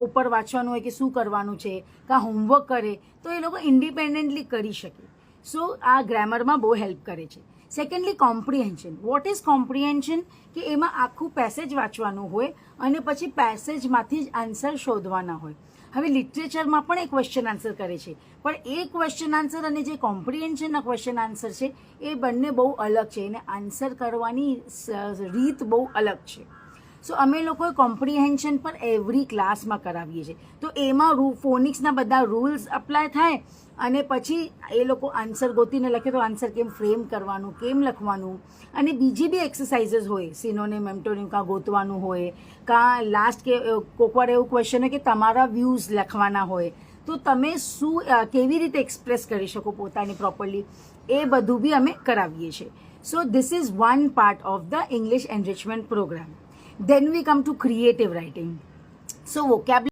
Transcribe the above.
ઉપર વાંચવાનું હોય કે શું કરવાનું છે, કાં હોમવર્ક કરે તો એ લોકો ઇન્ડિપેન્ડન્ટલી કરી શકે. સો આ ગ્રામરમાં બહુ હેલ્પ કરે છે. Secondly comprehension. What is comprehension? કે એમાં આખું પેસેજ વાંચવાનું હોય અને પછી પેસેજમાંથી જ આન્સર શોધવાના હોય. હવે લિટરેચરમાં પણ એક ક્વેશ્ચન આન્સર કરે છે, પણ એ ક્વેશ્ચન આન્સર અને જે કોમ્પ્રિહેન્શનના ક્વેશ્ચન આન્સર છે એ બંને બહુ અલગ છે અને આન્સર કરવાની રીત બહુ અલગ છે. સો અમે લોકોએ કોમ્પ્રિહેન્શન પર એવરી ક્લાસમાં કરાવીએ છીએ. તો એમાં ફોનિક્સના બધા રૂલ્સ અપ્લાય થાય અને પછી એ લોકો આન્સર ગોતીને લખે તો આન્સર કેમ ફ્રેમ કરવાનું, કેમ લખવાનું, અને બીજી બી એક્સરસાઇઝીસ હોય, સિનોનિમ એન્ટોનિમ કાં ગોતવાનું હોય, કાં લાસ્ટ કે કોકવાર એવું ક્વેશ્ચન હોય કે તમારા વ્યૂઝ લખવાના હોય, તો તમે શું કેવી રીતે એક્સપ્રેસ કરી શકો પોતાની પ્રોપરલી, એ બધું બી અમે કરાવીએ છીએ. So this is one part of the English enrichment programme. Then we come to creative writing. So vocabulary